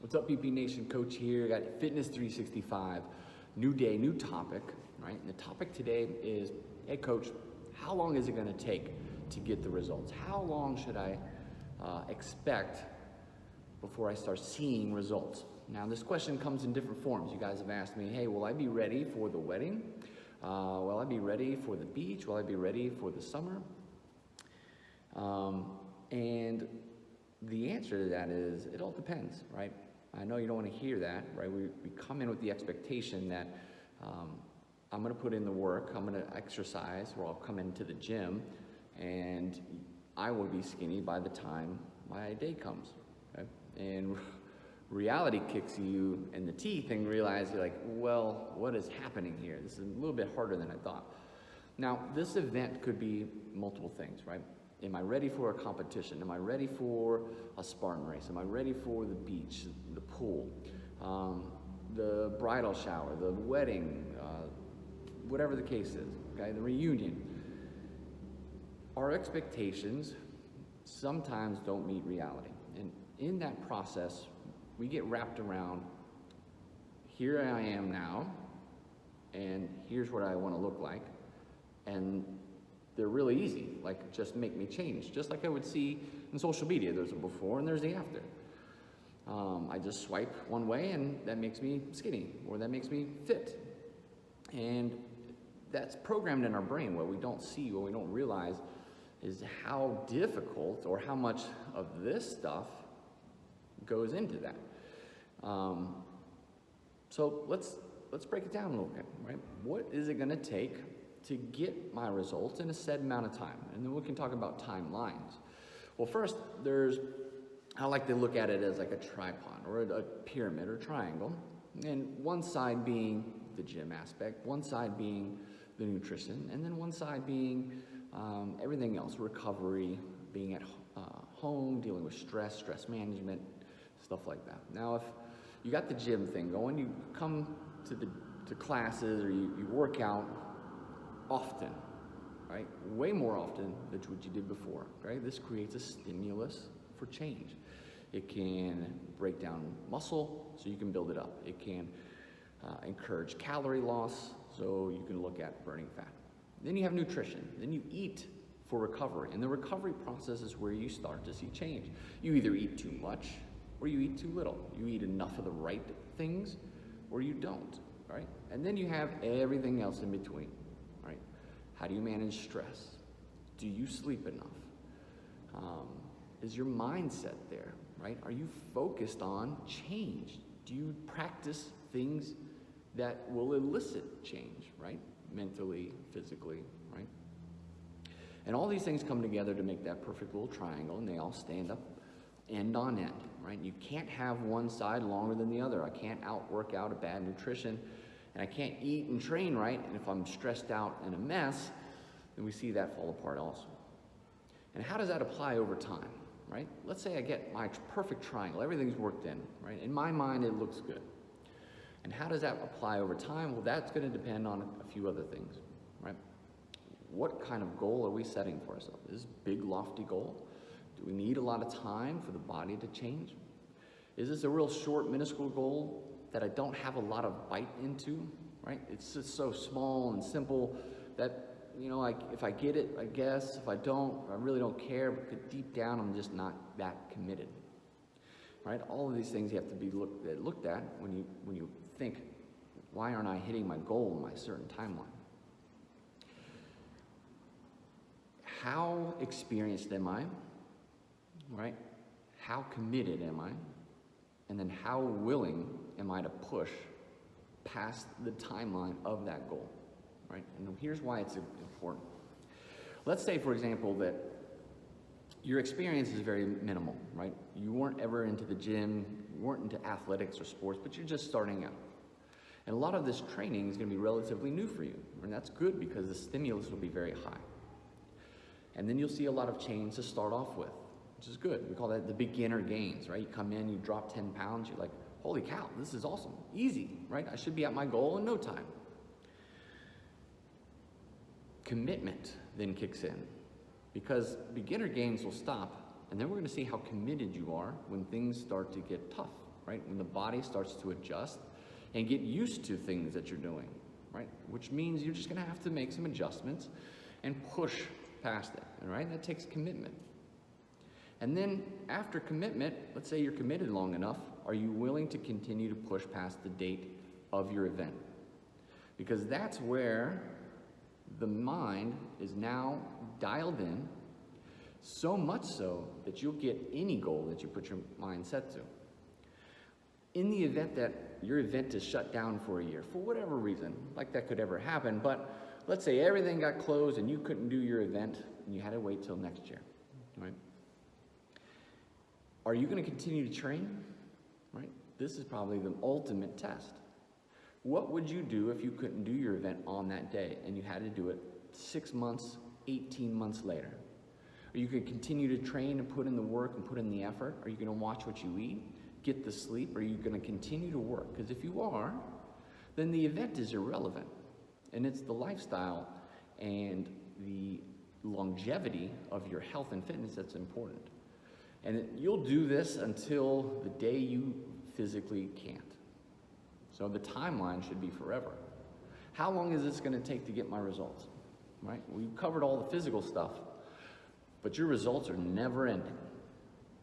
What's up, PP Nation? Coach here. Got Fitness 365. New day, new topic, right? And the topic today is, hey, Coach, how long is it going to take to get the results? How long should I expect before I start seeing results? Now, this question comes in different forms. You guys have asked me, hey, will I be ready for the wedding? Will I be ready for the beach? Will I be ready for the summer? And the answer to that is, it all depends, right? I know you don't want to hear that, right? We come in with the expectation that I'm going to put in the work, I'm going to exercise, or I'll come into the gym, and I will be skinny by the time my day comes, okay? And reality kicks you in the teeth and realize you're like, well, what is happening here? This is a little bit harder than I thought. Now, this event could be multiple things, right? Am I ready for a competition? Am I ready for a Spartan race? Am I ready for the beach, the pool, the bridal shower, the wedding, whatever the case is, okay, the reunion? Our expectations sometimes don't meet reality. And in that process, we get wrapped around, here I am now, and here's what I want to look like. And they're really easy, like just make me change. Just like I would see in social media, there's a before and there's the after. I just swipe one way and that makes me skinny, or that makes me fit. And that's programmed in our brain. What we don't see, what we don't realize is how difficult or how much of this stuff goes into that. So let's break it down a little bit, right? What is it gonna take to get my results in a set amount of time? And then we can talk about timelines. Well, first, I like to look at it as like a tripod or a pyramid or triangle. And one side being the gym aspect, one side being the nutrition, and then one side being everything else, recovery, being at home, dealing with stress management, stuff like that. Now, if you got the gym thing going, you come to classes or you work out often, right? Way more often than what you did before, right? This creates a stimulus for change. It can break down muscle so you can build it up. It can encourage calorie loss so you can look at burning fat. Then you have nutrition. Then you eat for recovery. And the recovery process is where you start to see change. You either eat too much or you eat too little. You eat enough of the right things or you don't, right? And then you have everything else in between. How do you manage stress? Do you sleep enough? Is your mindset there, right? Are you focused on change? Do you practice things that will elicit change, right? Mentally, physically, right? And all these things come together to make that perfect little triangle, and they all stand up end on end, right? You can't have one side longer than the other. I can't work out a bad nutrition, and I can't eat and train right, and if I'm stressed out and a mess, then we see that fall apart also. And how does that apply over time, right? Let's say I get my perfect triangle, everything's worked in, right? In my mind, it looks good. And how does that apply over time? Well, that's gonna depend on a few other things, right? What kind of goal are we setting for ourselves? Is this a big, lofty goal? Do we need a lot of time for the body to change? Is this a real short, minuscule goal that I don't have a lot of bite into, right? It's just so small and simple that, you know, like if I get it, I guess. If I don't, I really don't care, but deep down, I'm just not that committed, right? All of these things you have to be looked at when you think, why aren't I hitting my goal in my certain timeline? How experienced am I, right? How committed am I? And then how willing am I to push past the timeline of that goal, right? And here's why it's important. Let's say, for example, that your experience is very minimal, right? You weren't ever into the gym, you weren't into athletics or sports, but you're just starting out. And a lot of this training is gonna be relatively new for you, and that's good because the stimulus will be very high. And then you'll see a lot of change to start off with, which is good. We call that the beginner gains, right? You come in, you drop 10 pounds, you're like, holy cow, this is awesome, easy, right? I should be at my goal in no time. Commitment then kicks in because beginner gains will stop, and then we're gonna see how committed you are when things start to get tough right? When the body starts to adjust and get used to things that you're doing, right? Which means you're just gonna have to make some adjustments and push past it, all right? That takes commitment. And then after commitment, let's say you're committed long enough, are you willing to continue to push past the date of your event? Because that's where the mind is now dialed in, so much so that you'll get any goal that you put your mind set to. In the event that your event is shut down for a year, for whatever reason, like that could ever happen, but let's say everything got closed and you couldn't do your event and you had to wait till next year, right? Are you going to continue to train, right? This is probably the ultimate test. What would you do if you couldn't do your event on that day and you had to do it 6 months, 18 months later? Are you going to continue to train and put in the work and put in the effort? Are you going to watch what you eat, get the sleep? Are you going to continue to work? Because if you are, then the event is irrelevant. And it's the lifestyle and the longevity of your health and fitness that's important. And you'll do this until the day you physically can't. So the timeline should be forever. How long is this going to take to get my results? Right? We've covered all the physical stuff, but your results are never ending.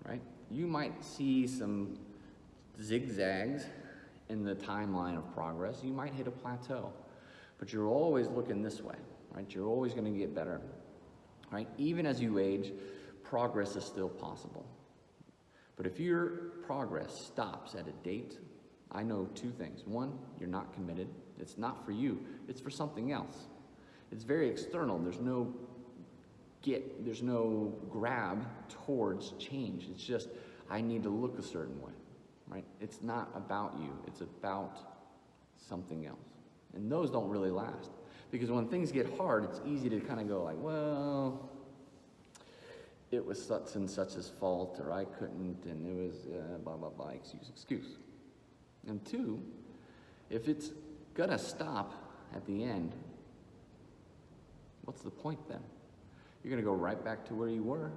Right? You might see some zigzags in the timeline of progress. You might hit a plateau, but you're always looking this way. Right? You're always going to get better. Right? Even as you age, progress is still possible. But if your progress stops at a date, I know two things. One, you're not committed. It's not for you. It's for something else. It's very external. There's no grab towards change. It's just, I need to look a certain way, right? It's not about you. It's about something else. And those don't really last. Because when things get hard, it's easy to kind of go like, well, it was such and such's fault, or I couldn't, and it was blah, blah, blah, excuse. And two, if it's gonna stop at the end, what's the point then? You're gonna go right back to where you were.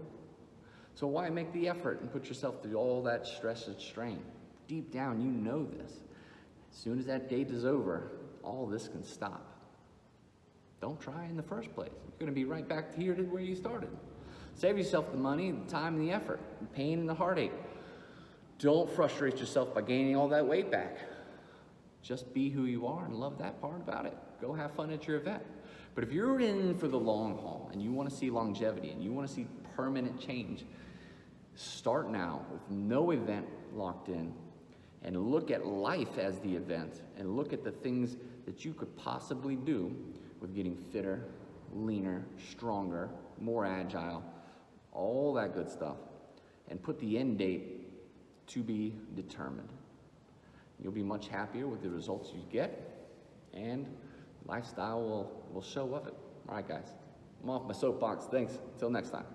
So why make the effort and put yourself through all that stress and strain? Deep down, you know this. As soon as that date is over, all this can stop. Don't try in the first place. You're gonna be right back here to where you started. Save yourself the money, the time, and the effort, the pain and the heartache. Don't frustrate yourself by gaining all that weight back. Just be who you are and love that part about it. Go have fun at your event. But if you're in for the long haul and you want to see longevity and you want to see permanent change, start now with no event locked in and look at life as the event and look at the things that you could possibly do with getting fitter, leaner, stronger, more agile, all that good stuff, and put the end date to be determined. You'll be much happier with the results you get, and lifestyle will show of it. All right, guys, I'm off my soapbox. Thanks. Until next time.